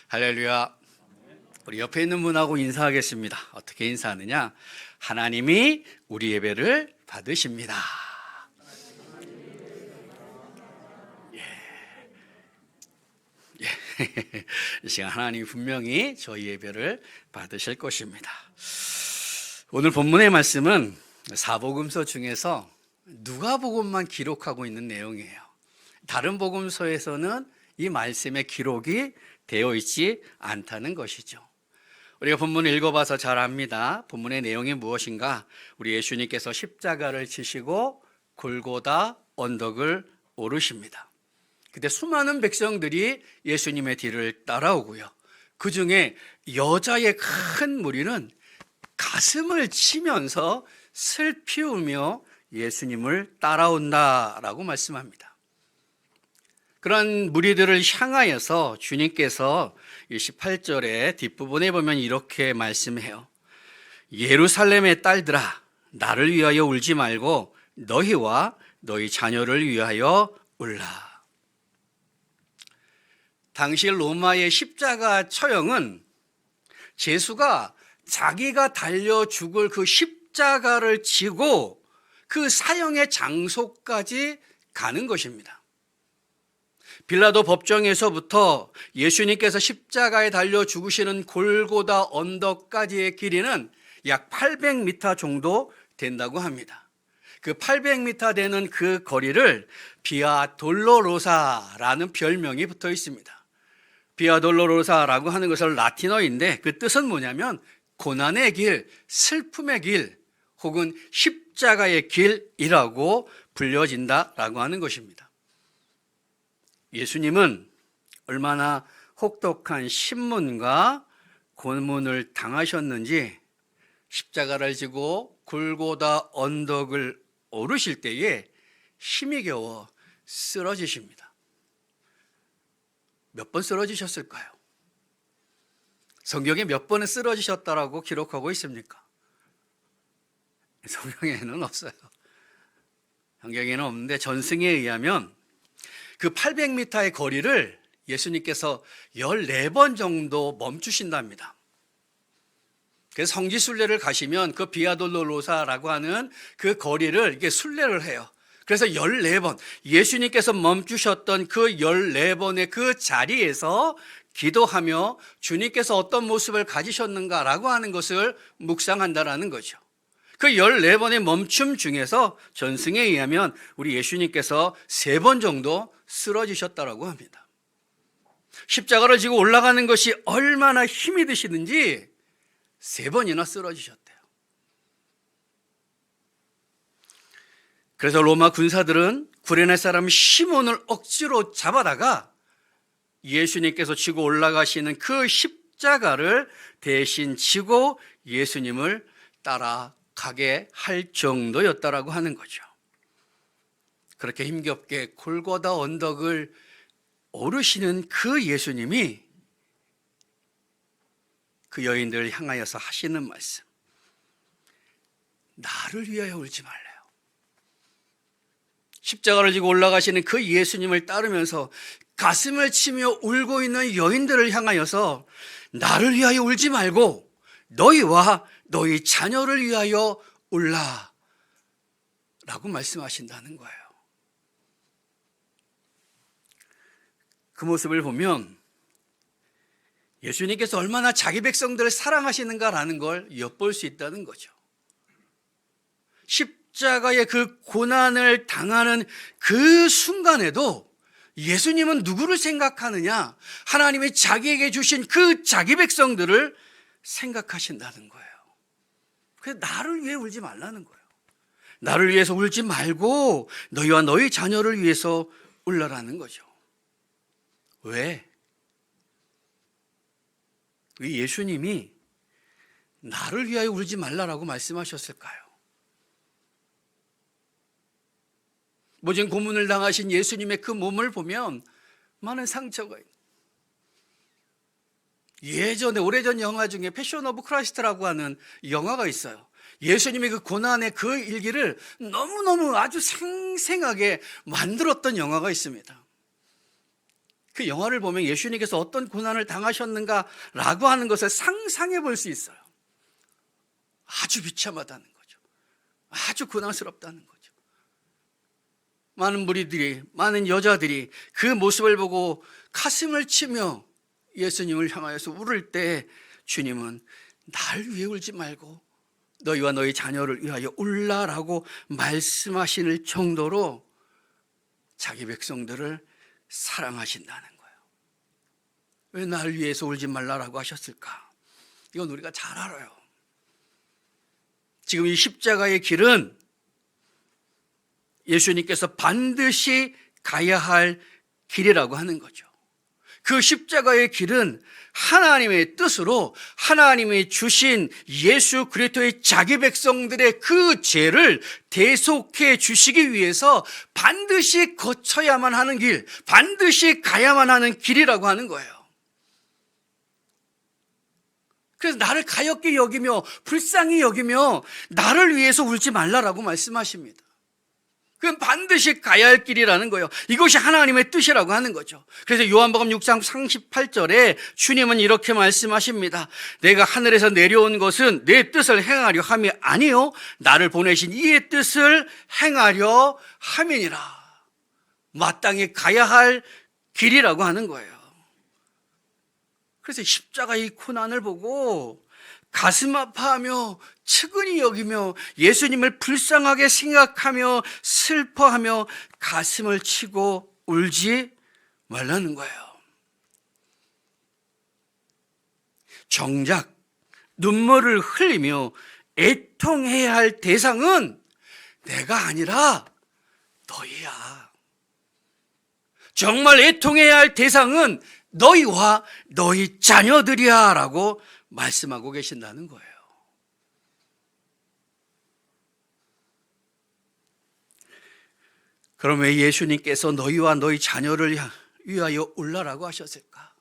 할렐루야. 우리 옆에 있는 분하고 인사하겠습니다. 어떻게 인사하느냐? 하나님이 우리 예배를 받으십니다. 이 시간 하나님이 분명히 저희 예배를 받으실 것입니다. 오늘 본문의 말씀은 사복음서 중에서 누가복음만 기록하고 있는 내용이에요. 다른 복음서에서는 이 말씀의 기록이 되어 있지 않다는 것이죠. 우리가 본문을 읽어봐서 잘 압니다. 본문의 내용이 무엇인가? 우리 예수님께서 십자가를 지시고 골고다 언덕을 오르십니다. 그때 수많은 백성들이 예수님의 뒤를 따라오고요. 그 중에 여자의 큰 무리는 가슴을 치면서 슬피 울며 예수님을 따라온다라고 말씀합니다. 그런 무리들을 향하여서 주님께서 18절의 뒷부분에 보면 이렇게 말씀해요. 예루살렘의 딸들아, 나를 위하여 울지 말고 너희와 너희 자녀를 위하여 울라. 당시 로마의 십자가 처형은 제수가 자기가 달려 죽을 그 십자가를 지고 그 사형의 장소까지 가는 것입니다. 빌라도 법정에서부터 예수님께서 십자가에 달려 죽으시는 골고다 언덕까지의 길이는 약 800m 정도 된다고 합니다. 그 800m 되는 그 거리를 비아 돌로로사라는 별명이 붙어 있습니다. 비아 돌로로사라고 하는 것은 라틴어인데 그 뜻은 뭐냐면 고난의 길, 슬픔의 길 혹은 십자가의 길이라고 불려진다라고 하는 것입니다. 예수님은 얼마나 혹독한 신문과 고문을 당하셨는지 십자가를 지고 골고다 언덕을 오르실 때에 힘이 겨워 쓰러지십니다. 몇 번 쓰러지셨을까요? 성경에 몇 번은 쓰러지셨다라고 기록하고 있습니까? 성경에는 없어요. 성경에는 없는데 전승에 의하면 그 800m의 거리를 예수님께서 14번 정도 멈추신답니다. 그래서 성지순례를 가시면 그 비아돌로로사라고 하는 그 거리를 이렇게 순례를 해요. 그래서 14번, 예수님께서 멈추셨던 그 14번의 그 자리에서 기도하며 주님께서 어떤 모습을 가지셨는가라고 하는 것을 묵상한다라는 거죠. 그 14번의 멈춤 중에서 전승에 의하면 우리 예수님께서 3번 정도 쓰러지셨다라고 합니다. 십자가를 지고 올라가는 것이 얼마나 힘이 드시는지 3번이나 쓰러지셨대요. 그래서 로마 군사들은 구레네 사람 시몬을 억지로 잡아다가 예수님께서 지고 올라가시는 그 십자가를 대신 지고 예수님을 따라가게 할 정도였다라고 하는 거죠. 그렇게 힘겹게 골고다 언덕을 오르시는 그 예수님이 그 여인들을 향하여서 하시는 말씀, 나를 위하여 울지 말래요. 십자가를 지고 올라가시는 그 예수님을 따르면서 가슴을 치며 울고 있는 여인들을 향하여서 나를 위하여 울지 말고 너희와 너희 자녀를 위하여 울라 라고 말씀하신다는 거예요. 그 모습을 보면 예수님께서 얼마나 자기 백성들을 사랑하시는가라는 걸 엿볼 수 있다는 거죠. 십자가의 그 고난을 당하는 그 순간에도 예수님은 누구를 생각하느냐? 하나님이 자기에게 주신 그 자기 백성들을 생각하신다는 거예요. 그래서 나를 위해 울지 말라는 거예요. 나를 위해서 울지 말고 너희와 너희 자녀를 위해서 울라라는 거죠. 왜? 왜 예수님이 나를 위하여 울지 말라라고 말씀하셨을까요? 모진 고문을 당하신 예수님의 그 몸을 보면 많은 상처가 있어요. 예전에 오래전 영화 중에 패션 오브 크라이스트라고 하는 영화가 있어요. 예수님의 그 고난의 그 일기를 너무너무 아주 생생하게 만들었던 영화가 있습니다. 그 영화를 보면 예수님께서 어떤 고난을 당하셨는가라고 하는 것을 상상해 볼 수 있어요. 아주 비참하다는 거죠. 아주 고난스럽다는 거죠. 많은 무리들이, 많은 여자들이 그 모습을 보고 가슴을 치며 예수님을 향하여서 울을 때 주님은 날 위해 울지 말고 너희와 너희 자녀를 위하여 울라라고 말씀하시는 정도로 자기 백성들을 사랑하신다는 거예요. 왜 날 위해서 울지 말라라고 하셨을까? 이건 우리가 잘 알아요. 지금 이 십자가의 길은 예수님께서 반드시 가야 할 길이라고 하는 거죠. 그 십자가의 길은 하나님의 뜻으로 하나님이 주신 예수 그리스도의 자기 백성들의 그 죄를 대속해 주시기 위해서 반드시 거쳐야만 하는 길, 반드시 가야만 하는 길이라고 하는 거예요. 그래서 나를 가엾게 여기며 불쌍히 여기며 나를 위해서 울지 말라라고 말씀하십니다. 그건 반드시 가야 할 길이라는 거예요. 이것이 하나님의 뜻이라고 하는 거죠. 그래서 요한복음 6장 38절에 주님은 이렇게 말씀하십니다. 내가 하늘에서 내려온 것은 내 뜻을 행하려 함이 아니요 나를 보내신 이의 뜻을 행하려 함이니라. 마땅히 가야 할 길이라고 하는 거예요. 그래서 십자가 이 고난을 보고 가슴 아파하며 측은히 여기며 예수님을 불쌍하게 생각하며 슬퍼하며 가슴을 치고 울지 말라는 거예요. 정작 눈물을 흘리며 애통해야 할 대상은 내가 아니라 너희야. 정말 애통해야 할 대상은 너희와 너희 자녀들이야 라고 말씀하고 계신다는 거예요. 그럼 왜 예수님께서 너희와 너희 자녀를 위하여 울라라고 하셨을까?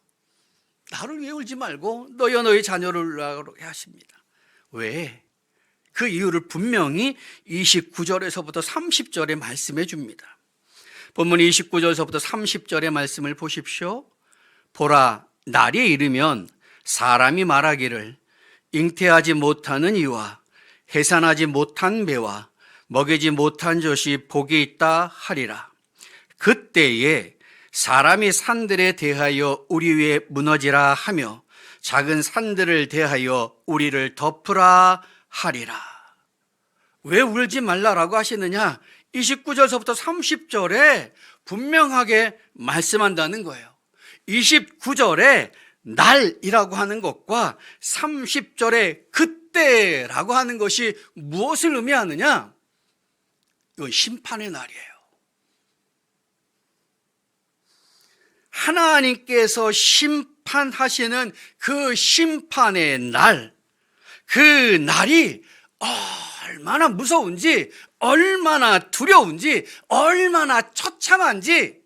나를 위해 울지 말고 너희와 너희 자녀를 울라고 하십니다. 왜? 그 이유를 분명히 29절에서부터 30절에 말씀해 줍니다. 본문 29절에서부터 30절의 말씀을 보십시오. 보라, 날이 이르면 사람이 말하기를 잉태하지 못하는 이와 해산하지 못한 배와 먹이지 못한 젖이 복이 있다 하리라. 그때에 사람이 산들에 대하여 우리 위에 무너지라 하며 작은 산들을 대하여 우리를 덮으라 하리라. 왜 울지 말라라고 하시느냐? 29절서부터 30절에 분명하게 말씀한다는 거예요. 29절에 날이라고 하는 것과 30절에 그때라고 하는 것이 무엇을 의미하느냐? 이건 심판의 날이에요. 하나님께서 심판하시는 그 심판의 날, 그 날이 얼마나 무서운지, 얼마나 두려운지, 얼마나 처참한지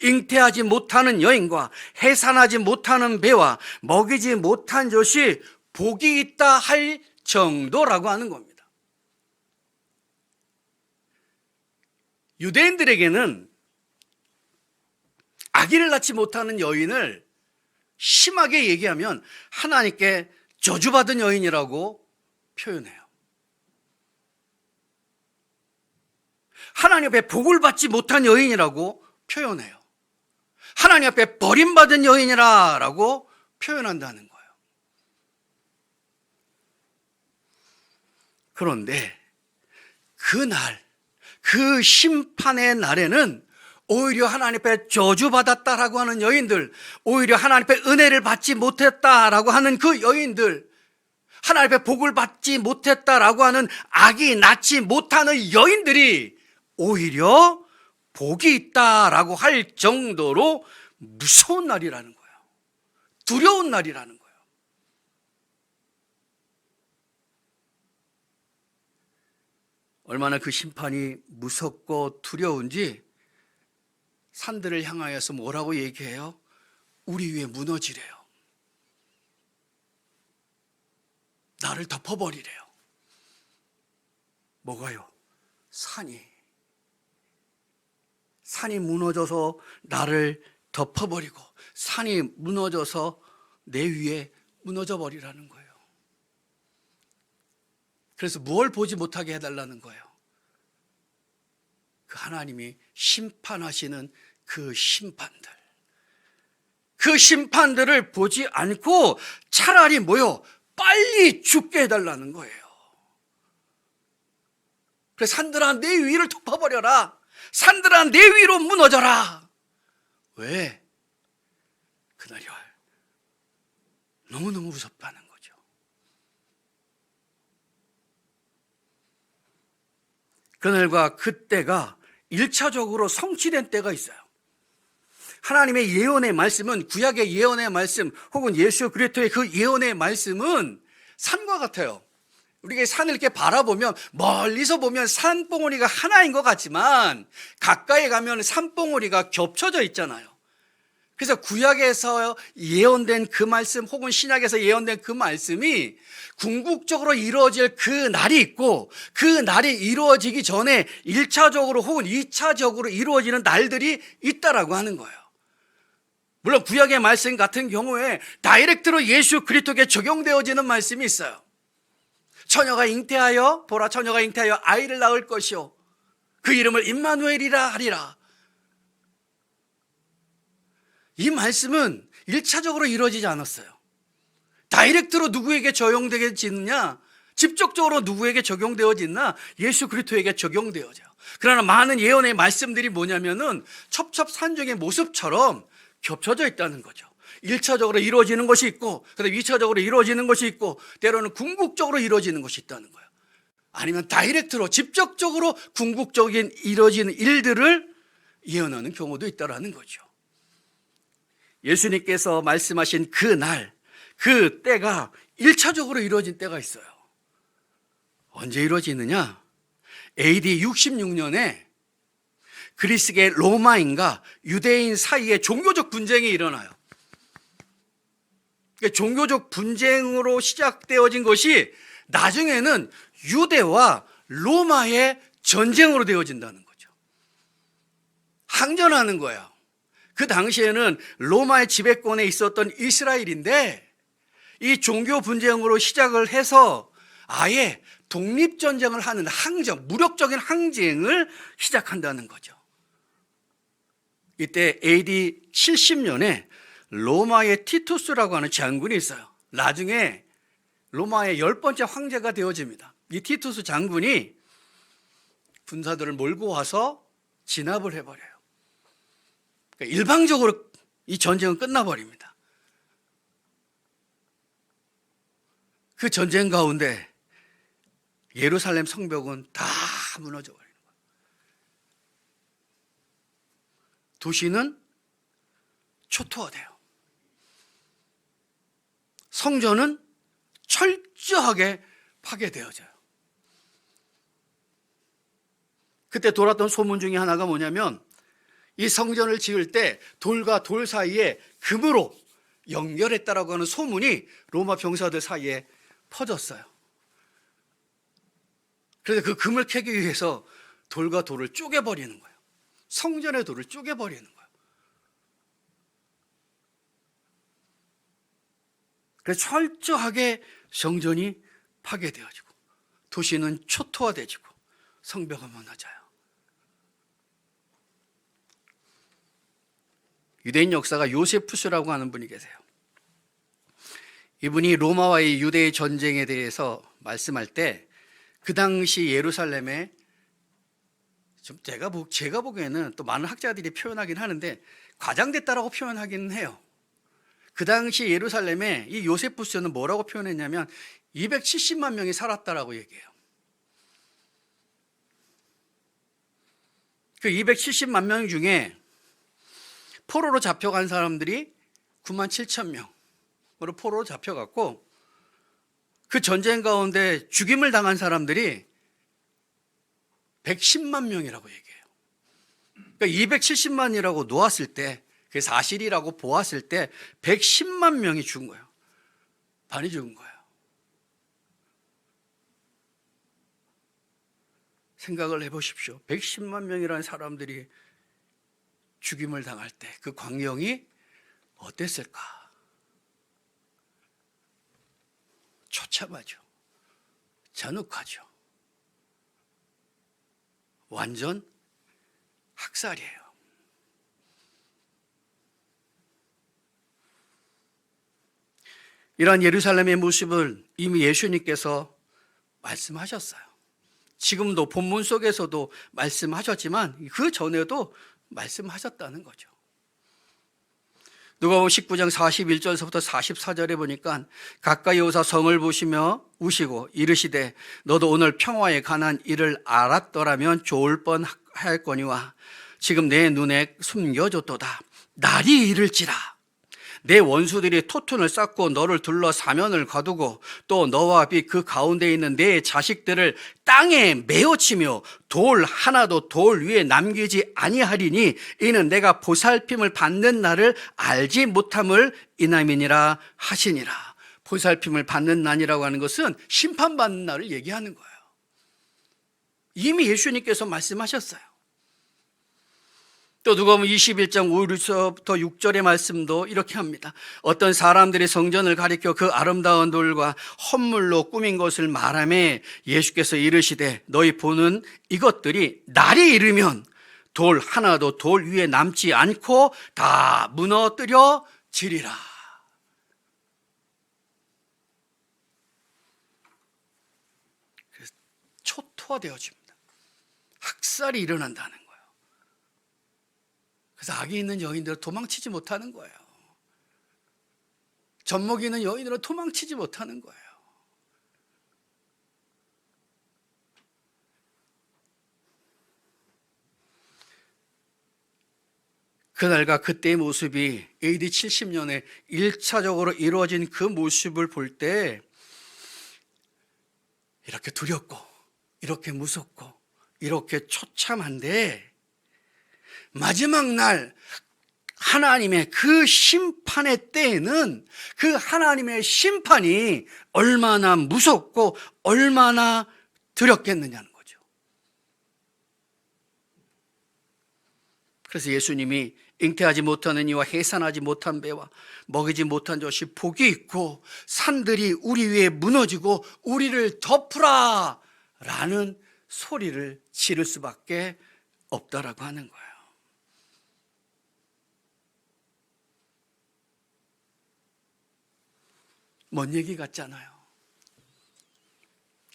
잉태하지 못하는 여인과 해산하지 못하는 배와 먹이지 못한 젖이 복이 있다 할 정도라고 하는 겁니다. 유대인들에게는 아기를 낳지 못하는 여인을 심하게 얘기하면 하나님께 저주받은 여인이라고 표현해요. 하나님 앞에 복을 받지 못한 여인이라고 표현해요. 하나님 앞에 버림받은 여인이라고 표현한다는 거예요. 그런데 그날, 그 심판의 날에는 오히려 하나님 앞에 저주받았다라고 하는 여인들, 오히려 하나님 앞에 은혜를 받지 못했다라고 하는 그 여인들, 하나님 앞에 복을 받지 못했다라고 하는 아기 낳지 못하는 여인들이 오히려 복이 있다라고 할 정도로 무서운 날이라는 거예요. 두려운 날이라는 거예요. 얼마나 그 심판이 무섭고 두려운지 산들을 향하여서 뭐라고 얘기해요? 우리 위에 무너지래요. 나를 덮어버리래요. 뭐가요? 산이 무너져서 나를 덮어버리고 산이 무너져서 내 위에 무너져 버리라는 거예요. 그래서 뭘 보지 못하게 해달라는 거예요? 그 하나님이 심판하시는 그 심판들을 보지 않고 차라리 뭐요? 빨리 죽게 해달라는 거예요. 그래서 산들아 내 위를 덮어버려라. 산들아 내 위로 무너져라. 왜? 그날이 너무너무 무섭다는 거죠. 그날과 그때가 1차적으로 성취된 때가 있어요. 하나님의 예언의 말씀은, 구약의 예언의 말씀 혹은 예수 그리스도의 그 예언의 말씀은 산과 같아요. 우리가 산을 이렇게 바라보면 멀리서 보면 산봉우리가 하나인 것 같지만 가까이 가면 산봉우리가 겹쳐져 있잖아요. 그래서 구약에서 예언된 그 말씀 혹은 신약에서 예언된 그 말씀이 궁극적으로 이루어질 그 날이 있고, 그 날이 이루어지기 전에 1차적으로 혹은 2차적으로 이루어지는 날들이 있다라고 하는 거예요. 물론 구약의 말씀 같은 경우에 다이렉트로 예수 그리스도께 적용되어지는 말씀이 있어요. 처녀가 잉태하여 보라, 처녀가 잉태하여 아이를 낳을 것이요 그 이름을 임마누엘이라 하리라. 이 말씀은 1차적으로 이루어지지 않았어요. 다이렉트로 누구에게 적용되어지느냐? 직접적으로 누구에게 적용되어지나? 예수 그리스도에게 적용되어져요. 그러나 많은 예언의 말씀들이 뭐냐면은 첩첩산중의 모습처럼 겹쳐져 있다는 거죠. 1차적으로 이루어지는 것이 있고, 그다음 2차적으로 이루어지는 것이 있고, 때로는 궁극적으로 이루어지는 것이 있다는 거예요. 아니면 다이렉트로 직접적으로 궁극적인 이루어지는 일들을 예언하는 경우도 있다라는 거죠. 예수님께서 말씀하신 그 날, 그 때가 1차적으로 이루어진 때가 있어요. 언제 이루어지느냐? AD 66년에 그리스계 로마인과 유대인 사이에 종교적 분쟁이 일어나요. 종교적 분쟁으로 시작되어진 것이 나중에는 유대와 로마의 전쟁으로 되어진다는 거죠. 항전하는 거예요. 그 당시에는 로마의 지배권에 있었던 이스라엘인데 이 종교 분쟁으로 시작을 해서 아예 독립전쟁을 하는 항전, 무력적인 항쟁을 시작한다는 거죠. 이때 AD 70년에 로마의 티투스라고 하는 장군이 있어요. 나중에 로마의 10번째 황제가 되어집니다. 이 티투스 장군이 군사들을 몰고 와서 진압을 해버려요. 그러니까 일방적으로 이 전쟁은 끝나버립니다. 그 전쟁 가운데 예루살렘 성벽은 다 무너져 버리는 거예요. 도시는 초토화돼요. 성전은 철저하게 파괴되어져요. 그때 돌았던 소문 중에 하나가 뭐냐면 이 성전을 지을 때 돌과 돌 사이에 금으로 연결했다라고 하는 소문이 로마 병사들 사이에 퍼졌어요. 그래서 그 금을 캐기 위해서 돌과 돌을 쪼개버리는 거예요. 성전의 돌을 쪼개버리는 거예요. 그래서 철저하게 성전이 파괴되어지고 도시는 초토화되지고 성벽은 무너져요. 유대인 역사가 요세푸스라고 하는 분이 계세요. 이분이 로마와의 유대의 전쟁에 대해서 말씀할 때 그 당시 예루살렘에 좀 제가 보기에는 또 많은 학자들이 표현하긴 하는데 과장됐다라고 표현하기는 해요. 그 당시 예루살렘에 이 요세푸스는 뭐라고 표현했냐면 270만 명이 살았다라고 얘기해요. 그 270만 명 중에 포로로 잡혀간 사람들이 9만 7천 명으로 포로로 잡혀갔고 그 전쟁 가운데 죽임을 당한 사람들이 110만 명이라고 얘기해요. 그러니까 270만이라고 놓았을 때, 그게 사실이라고 보았을 때 110만 명이 죽은 거예요. 반이 죽은 거예요. 생각을 해보십시오. 110만 명이라는 사람들이 죽임을 당할 때 그 광경이 어땠을까? 처참하죠. 잔혹하죠. 완전 학살이에요. 이러한 예루살렘의 모습을 이미 예수님께서 말씀하셨어요. 지금도 본문 속에서도 말씀하셨지만 그 전에도 말씀하셨다는 거죠. 누가복음 19장 41절서부터 44절에 보니까 가까이 오사 성을 보시며 우시고 이르시되 너도 오늘 평화에 관한 일을 알았더라면 좋을 뻔하였거니와 지금 내 눈에 숨겨졌도다. 날이 이를지라 내 원수들이 토툰을 쌓고 너를 둘러 사면을 거두고 또 너와 빛 그 가운데 있는 내 자식들을 땅에 메어치며 돌 하나도 돌 위에 남기지 아니하리니 이는 내가 보살핌을 받는 날을 알지 못함을 인함이니라 하시니라. 보살핌을 받는 날이라고 하는 것은 심판받는 날을 얘기하는 거예요. 이미 예수님께서 말씀하셨어요. 또 누가복음 21장 5절부터 6절의 말씀도 이렇게 합니다. 어떤 사람들이 성전을 가리켜 그 아름다운 돌과 헌물로 꾸민 것을 말하며 예수께서 이르시되 너희 보는 이것들이 날이 이르면 돌 하나도 돌 위에 남지 않고 다 무너뜨려지리라. 그래서 초토화되어집니다. 학살이 일어난다는 거예요. 그래서 악이 있는 여인들은 도망치지 못하는 거예요. 젖먹이 있는 여인들은 도망치지 못하는 거예요. 그날과 그때의 모습이 AD 70년에 1차적으로 이루어진 그 모습을 볼 때 이렇게 두렵고 이렇게 무섭고 이렇게 처참한데 마지막 날 하나님의 그 심판의 때에는 그 하나님의 심판이 얼마나 무섭고 얼마나 두렵겠느냐는 거죠. 그래서 예수님이 잉태하지 못하는 이와 해산하지 못한 배와 먹이지 못한 젖이 복이 있고 산들이 우리 위에 무너지고 우리를 덮으라 라는 소리를 지를 수밖에 없다라고 하는 거예요. 먼 얘기 같잖아요.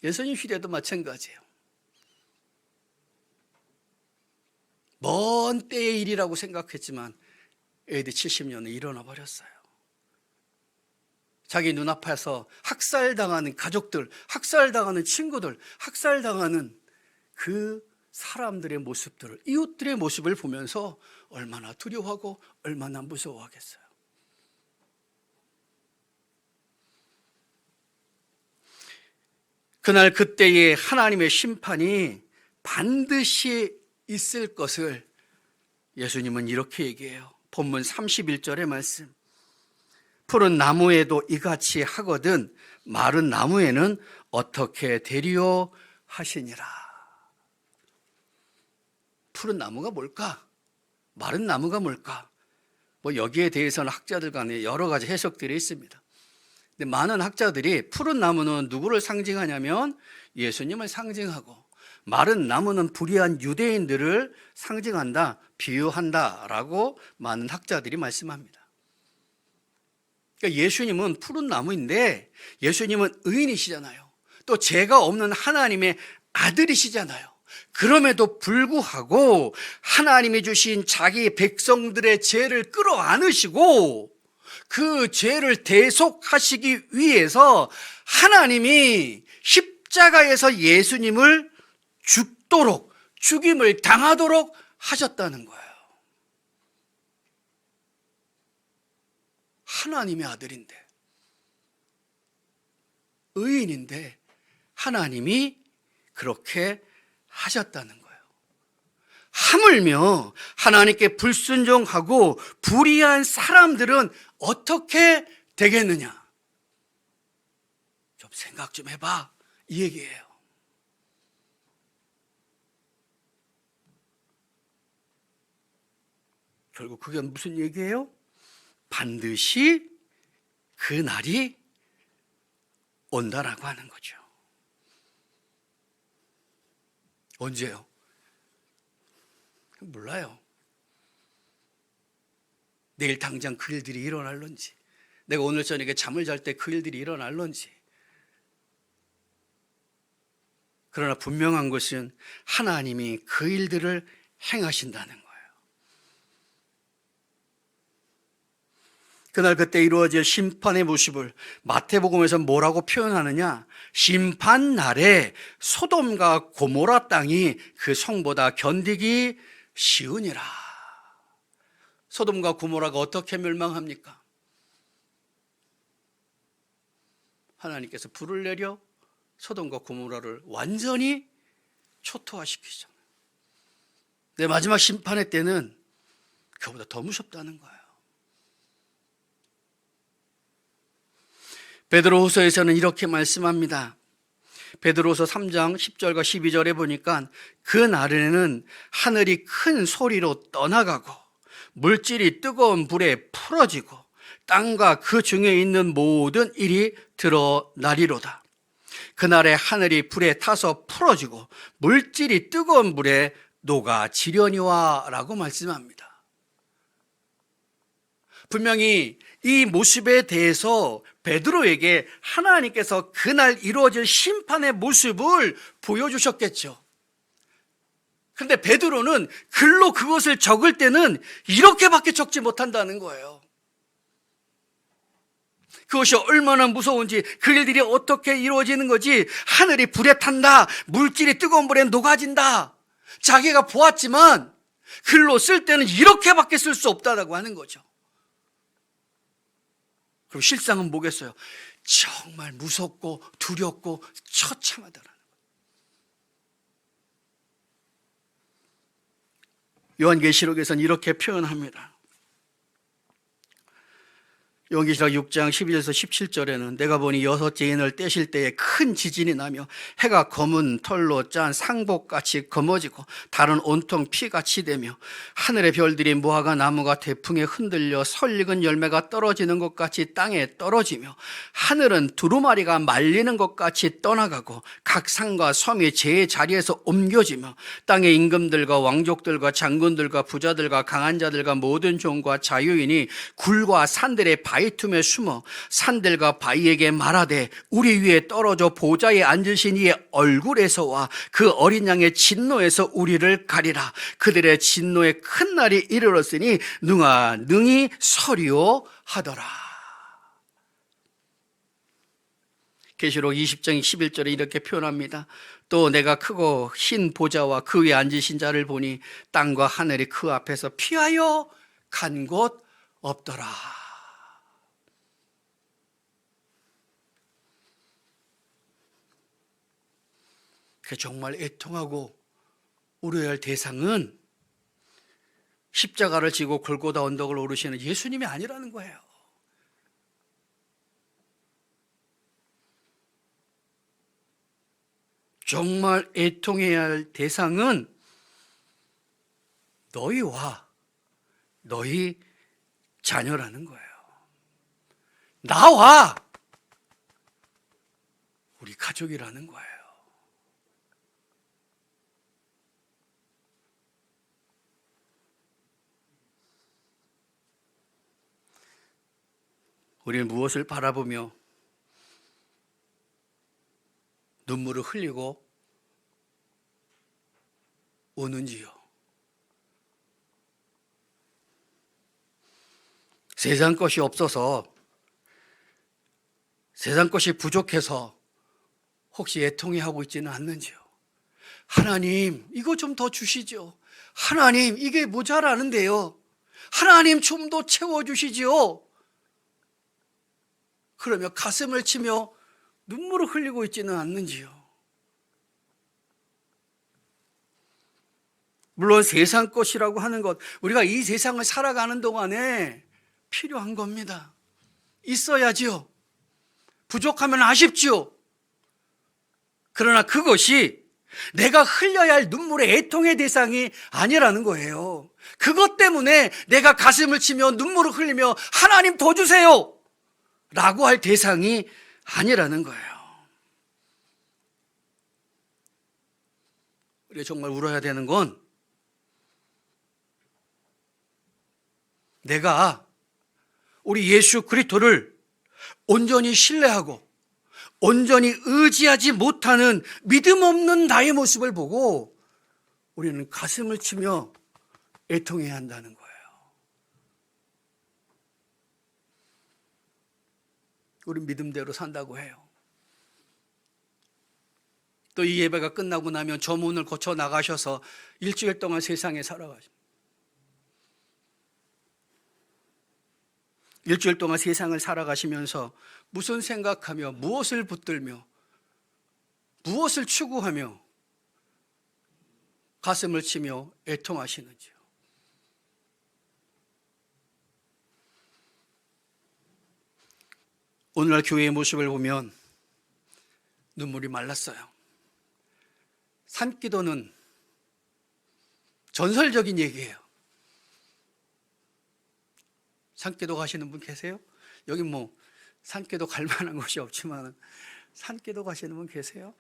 예수님 시대도 마찬가지예요. 먼 때의 일이라고 생각했지만 AD 70년에 일어나 버렸어요. 자기 눈앞에서 학살당하는 가족들, 학살당하는 친구들, 학살당하는 그 사람들의 모습들을, 이웃들의 모습을 보면서 얼마나 두려워하고 얼마나 무서워하겠어요. 그날 그때의 하나님의 심판이 반드시 있을 것을 예수님은 이렇게 얘기해요. 본문 31절의 말씀. 푸른 나무에도 이같이 하거든 마른 나무에는 어떻게 되리요 하시니라. 푸른 나무가 뭘까? 마른 나무가 뭘까? 여기에 대해서는 학자들 간에 여러 가지 해석들이 있습니다. 근데 많은 학자들이 푸른 나무는 누구를 상징하냐면 예수님을 상징하고 마른 나무는 불의한 유대인들을 상징한다, 비유한다라고 많은 학자들이 말씀합니다. 그러니까 예수님은 푸른 나무인데 예수님은 의인이시잖아요. 또 죄가 없는 하나님의 아들이시잖아요. 그럼에도 불구하고 하나님이 주신 자기 백성들의 죄를 끌어안으시고 그 죄를 대속하시기 위해서 하나님이 십자가에서 예수님을 죽도록, 죽임을 당하도록 하셨다는 거예요. 하나님의 아들인데, 의인인데 하나님이 그렇게 하셨다는 거예요. 하물며 하나님께 불순종하고 불의한 사람들은 어떻게 되겠느냐? 좀 생각 좀 해봐, 이 얘기예요. 결국 그게 무슨 얘기예요? 반드시 그 날이 온다라고 하는 거죠. 언제요? 몰라요. 내일 당장 그 일들이 일어날런지, 내가 오늘 저녁에 잠을 잘 때 그 일들이 일어날런지. 그러나 분명한 것은 하나님이 그 일들을 행하신다는 거예요. 그날 그때 이루어질 심판의 모습을 마태복음에서 뭐라고 표현하느냐? 심판 날에 소돔과 고모라 땅이 그 성보다 견디기 쉬우니라. 소돔과 고모라가 어떻게 멸망합니까? 하나님께서 불을 내려 소돔과 고모라를 완전히 초토화시키죠. 내 마지막 심판의 때는 그보다 더 무섭다는 거예요. 베드로후서에서는 이렇게 말씀합니다. 베드로후서 3장 10절과 12절에 보니까 그 날에는 하늘이 큰 소리로 떠나가고 물질이 뜨거운 불에 풀어지고 땅과 그 중에 있는 모든 일이 드러나리로다. 그날에 하늘이 불에 타서 풀어지고 물질이 뜨거운 불에 녹아지려니와 라고 말씀합니다. 분명히 이 모습에 대해서 베드로에게 하나님께서 그날 이루어질 심판의 모습을 보여주셨겠죠. 그런데 베드로는 글로 그것을 적을 때는 이렇게밖에 적지 못한다는 거예요. 그것이 얼마나 무서운지, 그 일들이 어떻게 이루어지는 거지, 하늘이 불에 탄다, 물질이 뜨거운 불에 녹아진다, 자기가 보았지만 글로 쓸 때는 이렇게밖에 쓸 수 없다라고 하는 거죠. 그럼 실상은 뭐겠어요? 정말 무섭고 두렵고 처참하다라는 거예요. 요한계시록에서는 이렇게 표현합니다. 요한계시록 6장 11절에서 17절에는 내가 보니 여섯째 인을 떼실 때에 큰 지진이 나며 해가 검은 털로 짠 상복같이 검어지고 달은 온통 피같이 되며 하늘의 별들이 무화과 나무가 태풍에 흔들려 설익은 열매가 떨어지는 것 같이 땅에 떨어지며 하늘은 두루마리가 말리는 것 같이 떠나가고 각 산과 섬이 제 자리에서 옮겨지며 땅의 임금들과 왕족들과 장군들과 부자들과 강한 자들과 모든 종과 자유인이 굴과 산들의 바위 틈에 숨어 산들과 바위에게 말하되 우리 위에 떨어져 보좌에 앉으신 이의 얼굴에서와 그 어린 양의 진노에서 우리를 가리라. 그들의 진노의 큰 날이 이르렀으니 누가 능히 서리오 하더라. 계시록 20장 11절에 이렇게 표현합니다. 또 내가 크고 흰 보좌와 그 위에 앉으신 자를 보니 땅과 하늘이 그 앞에서 피하여 간 곳 없더라. 정말 애통하고 울어야 할 대상은 십자가를 지고 골고다 언덕을 오르시는 예수님이 아니라는 거예요. 정말 애통해야 할 대상은 너희와 너희 자녀라는 거예요. 나와 우리 가족이라는 거예요. 우리는 무엇을 바라보며 눈물을 흘리고 우는지요? 세상 것이 없어서, 세상 것이 부족해서 혹시 애통해하고 있지는 않는지요? 하나님, 이거 좀 더 주시죠. 하나님, 이게 모자라는데요. 하나님, 좀 더 채워주시지요. 그러며 가슴을 치며 눈물을 흘리고 있지는 않는지요? 물론 세상 것이라고 하는 것, 우리가 이 세상을 살아가는 동안에 필요한 겁니다. 있어야지요. 부족하면 아쉽지요. 그러나 그것이 내가 흘려야 할 눈물의 애통의 대상이 아니라는 거예요. 그것 때문에 내가 가슴을 치며 눈물을 흘리며 하나님 더 주세요 라고 할 대상이 아니라는 거예요. 우리가 정말 울어야 되는 건 내가 우리 예수 그리스도를 온전히 신뢰하고 온전히 의지하지 못하는 믿음 없는 나의 모습을 보고 우리는 가슴을 치며 애통해야 한다는 거예요. 우리 믿음대로 산다고 해요. 또 이 예배가 끝나고 나면 저 문을 거쳐 나가셔서 일주일 동안 세상에 살아가십니다. 일주일 동안 세상을 살아가시면서 무슨 생각하며 무엇을 붙들며 무엇을 추구하며 가슴을 치며 애통하시는지요. 오늘날 교회의 모습을 보면 눈물이 말랐어요. 산기도는 전설적인 얘기예요. 산기도 가시는 분 계세요? 여기 뭐 산기도 갈 만한 곳이 없지만 산기도 가시는 분 계세요?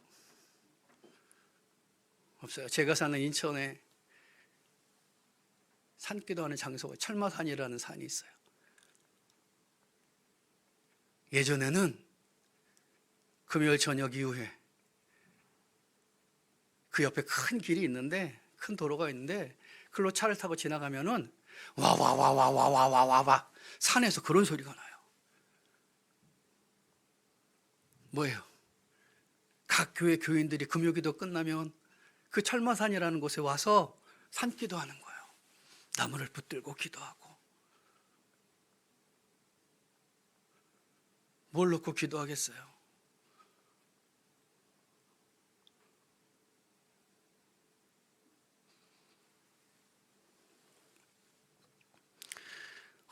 없어요. 제가 사는 인천에 산기도하는 장소가 철마산이라는 산이 있어요. 예전에는 금요일 저녁 이후에 그 옆에 큰 길이 있는데, 큰 도로가 있는데 그걸로 차를 타고 지나가면은 와와와와와와와와 산에서 그런 소리가 나요. 뭐예요? 각 교회 교인들이 금요기도 끝나면 그 철마산이라는 곳에 와서 산기도 하는 거예요. 나무를 붙들고 기도하고. 뭘 놓고 기도하겠어요?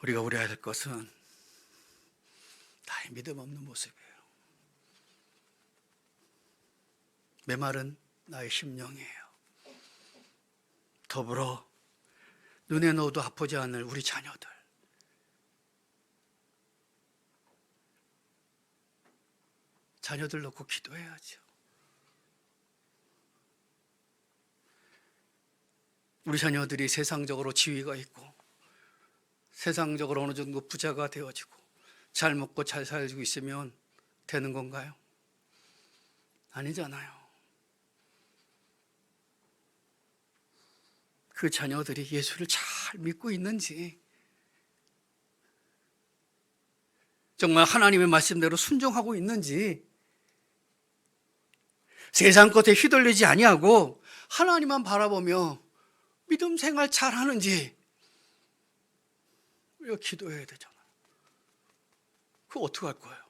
우리가 우려해야 될 것은 나의 믿음 없는 모습이에요. 메마른 나의 심령이에요. 더불어 눈에 넣어도 아프지 않을 우리 자녀들, 자녀들 놓고 기도해야죠. 우리 자녀들이 세상적으로 지위가 있고 세상적으로 어느 정도 부자가 되어지고 잘 먹고 잘 살고 있으면 되는 건가요? 아니잖아요. 그 자녀들이 예수를 잘 믿고 있는지, 정말 하나님의 말씀대로 순종하고 있는지, 세상 것에 휘둘리지 아니하고 하나님만 바라보며 믿음 생활 잘 하는지 우리가 기도해야 되잖아요. 그거 어떻게 할 거예요?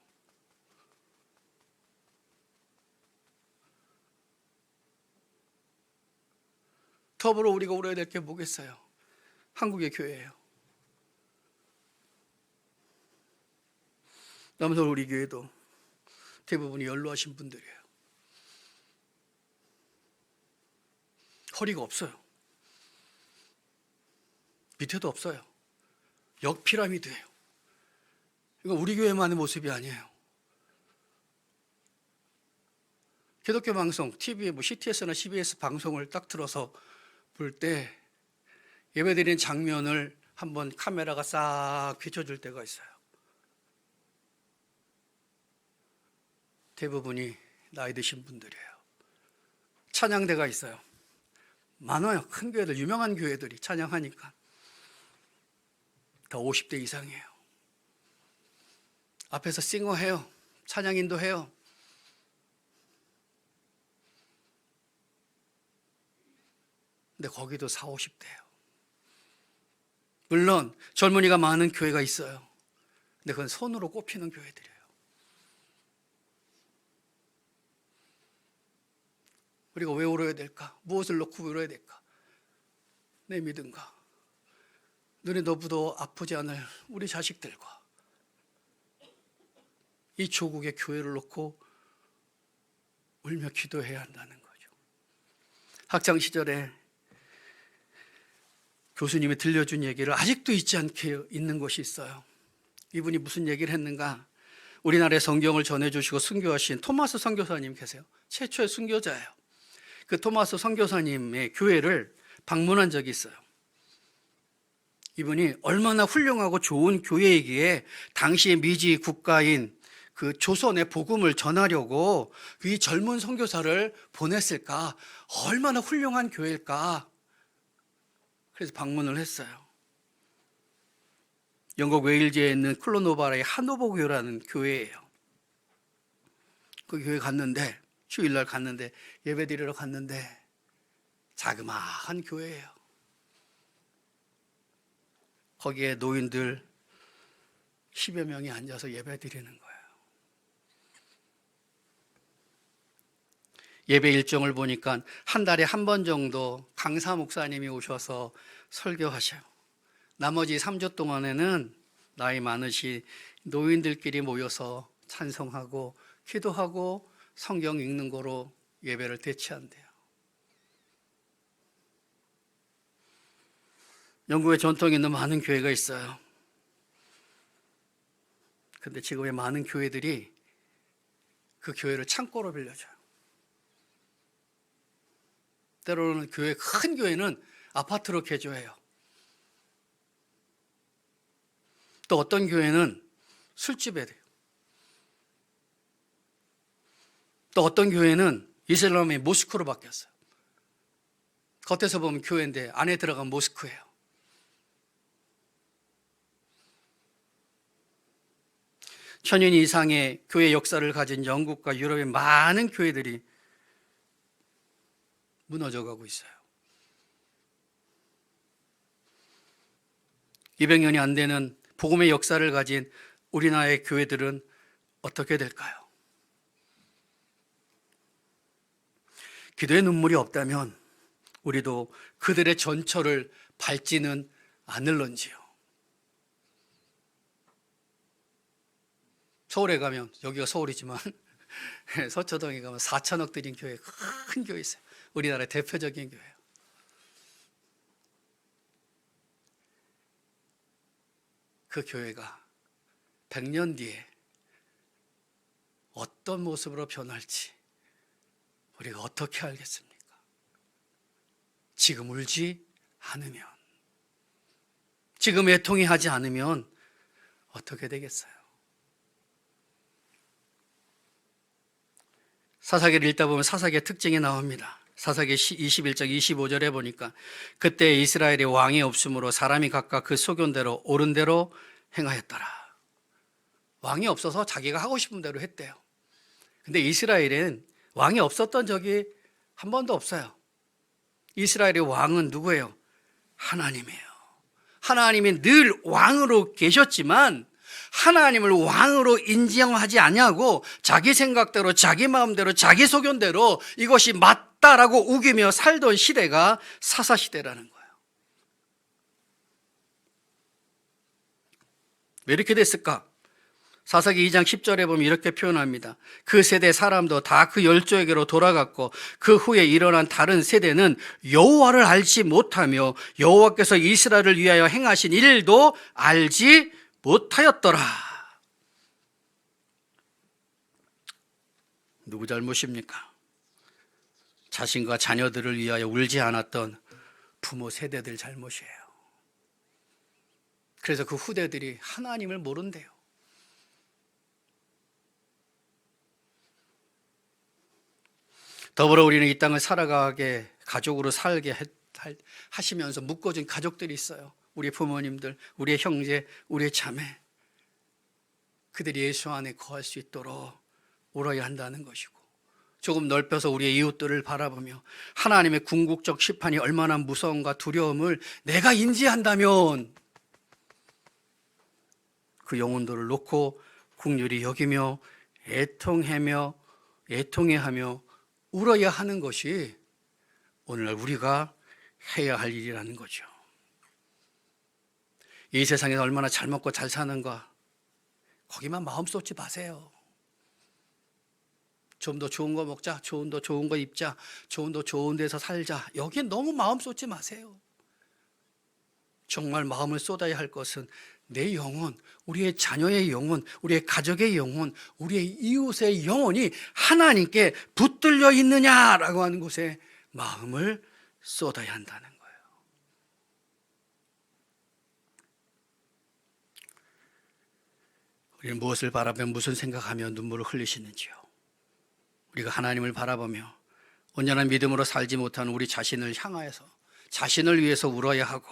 더불어 우리가 울어야 될 게 뭐겠어요? 한국의 교회예요. 남서울 우리 교회도 대부분이 연로하신 분들이에요. 허리가 없어요. 밑에도 없어요. 역피라미드예요. 이건 우리 교회만의 모습이 아니에요. 기독교 방송, TV에 뭐 CTS나 CBS 방송을 딱 틀어서 볼 때 예배드리는 장면을 한번 카메라가 싹 비춰줄 때가 있어요. 대부분이 나이 드신 분들이에요. 찬양대가 있어요. 많아요. 큰 교회들, 유명한 교회들이 찬양하니까 다 50대 이상이에요. 앞에서 싱어해요. 찬양 인도해요. 근데 거기도 40, 50대예요. 물론 젊은이가 많은 교회가 있어요. 근데 그건 손으로 꼽히는 교회들이에요. 우리가 왜 울어야 될까? 무엇을 놓고 울어야 될까? 내 믿음과 눈에 너무도 아프지 않을 우리 자식들과 이 조국의 교회를 놓고 울며 기도해야 한다는 거죠. 학창 시절에 교수님이 들려준 얘기를 아직도 잊지 않게 있는 것이 있어요. 이분이 무슨 얘기를 했는가? 우리나라에 성경을 전해주시고 순교하신 토마스 선교사님 계세요. 최초의 순교자예요. 그 토마스 선교사님의 교회를 방문한 적이 있어요. 이분이 얼마나 훌륭하고 좋은 교회이기에 당시의 미지 국가인 그 조선의 복음을 전하려고 이 젊은 선교사를 보냈을까? 얼마나 훌륭한 교회일까? 그래서 방문을 했어요. 영국 웨일즈에 있는 클로노바라의 하노버 교회라는 교회예요. 그 교회 갔는데, 주일날 갔는데, 예배 드리러 갔는데 자그마한 교회예요. 거기에 노인들 10여 명이 앉아서 예배 드리는 거예요. 예배 일정을 보니까 한 달에 한 번 정도 강사 목사님이 오셔서 설교하셔요. 나머지 3주 동안에는 나이 많으신 노인들끼리 모여서 찬송하고 기도하고 성경 읽는 거로 예배를 대체한대요. 영국에 전통이 있는 많은 교회가 있어요. 근데 지금의 많은 교회들이 그 교회를 창고로 빌려줘요. 때로는 큰 교회는 아파트로 개조해요. 또 어떤 교회는 술집에 돼요. 또 어떤 교회는 이슬람의 모스크로 바뀌었어요. 겉에서 보면 교회인데 안에 들어가면 모스크예요. 천년 이상의 교회 역사를 가진 영국과 유럽의 많은 교회들이 무너져가고 있어요. 200년이 안 되는 복음의 역사를 가진 우리나라의 교회들은 어떻게 될까요? 기도의 눈물이 없다면 우리도 그들의 전철을 밟지는 않을런지요. 서울에 가면, 여기가 서울이지만 서초동에 가면 4천억 들인 교회, 큰 교회 있어요. 우리나라의 대표적인 교회예요. 그 교회가 100년 뒤에 어떤 모습으로 변할지 우리가 어떻게 알겠습니까? 지금 울지 않으면, 지금 애통이 하지 않으면 어떻게 되겠어요? 사사기를 읽다 보면 사사기의 특징이 나옵니다. 사사기 21장 25절에 보니까 그때 이스라엘의 왕이 없으므로 사람이 각각 그 소견대로 옳은 대로 행하였더라. 왕이 없어서 자기가 하고 싶은 대로 했대요. 근데 이스라엘엔 왕이 없었던 적이 한 번도 없어요. 이스라엘의 왕은 누구예요? 하나님이에요. 하나님이 늘 왕으로 계셨지만 하나님을 왕으로 인정하지 아니하고 자기 생각대로, 자기 마음대로, 자기 소견대로 이것이 맞다라고 우기며 살던 시대가 사사시대라는 거예요. 왜 이렇게 됐을까? 사사기 2장 10절에 보면 이렇게 표현합니다. 그 세대 사람도 다 그 열조에게로 돌아갔고 그 후에 일어난 다른 세대는 여호와를 알지 못하며 여호와께서 이스라엘을 위하여 행하신 일도 알지 못하였더라. 누구 잘못입니까? 자신과 자녀들을 위하여 울지 않았던 부모 세대들 잘못이에요. 그래서 그 후대들이 하나님을 모른대요. 더불어 우리는 이 땅을 살아가게, 가족으로 살게 하시면서 묶어준 가족들이 있어요. 우리 부모님들, 우리의 형제, 우리의 자매, 그들이 예수 안에 거할 수 있도록 울어야 한다는 것이고, 조금 넓혀서 우리의 이웃들을 바라보며 하나님의 궁극적 심판이 얼마나 무서움과 두려움을 내가 인지한다면 그 영혼들을 놓고 긍휼히 여기며 애통해하며 울어야 하는 것이 오늘날 우리가 해야 할 일이라는 거죠. 이 세상에서 얼마나 잘 먹고 잘 사는가, 거기만 마음 쏟지 마세요. 좀 더 좋은 거 먹자, 좀 더 좋은 거 입자, 좀 더 좋은 데서 살자. 여기에 너무 마음 쏟지 마세요. 정말 마음을 쏟아야 할 것은 내 영혼, 우리의 자녀의 영혼, 우리의 가족의 영혼, 우리의 이웃의 영혼이 하나님께 붙들려 있느냐라고 하는 곳에 마음을 쏟아야 한다는 거예요. 우리는 무엇을 바라며 무슨 생각하며 눈물을 흘리시는지요? 우리가 하나님을 바라보며 온전한 믿음으로 살지 못하는 우리 자신을 향하여서 자신을 위해서 울어야 하고,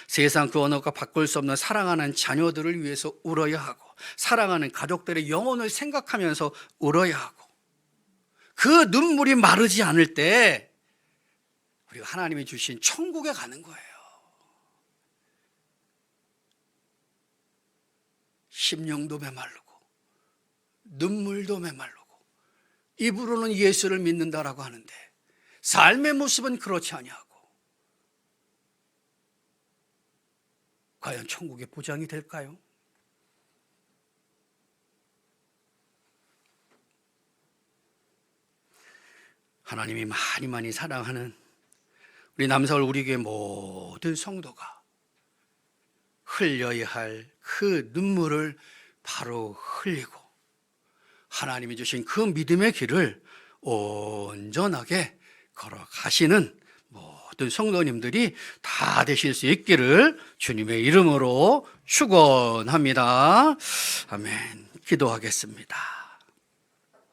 세상 그 언어가 바꿀 수 없는 사랑하는 자녀들을 위해서 울어야 하고, 사랑하는 가족들의 영혼을 생각하면서 울어야 하고, 그 눈물이 마르지 않을 때 우리가 하나님이 주신 천국에 가는 거예요. 심령도 메마르고 눈물도 메마르고 입으로는 예수를 믿는다라고 하는데 삶의 모습은 그렇지 아니하고, 과연 천국의 보장이 될까요? 하나님이 많이 사랑하는 우리 남서울 우리교회 모든 성도가 흘려야 할 그 눈물을 바로 흘리고 하나님이 주신 그 믿음의 길을 온전하게 걸어가시는 모든 성도님들이 다 되실 수 있기를 주님의 이름으로 축원합니다. 아멘. 기도하겠습니다.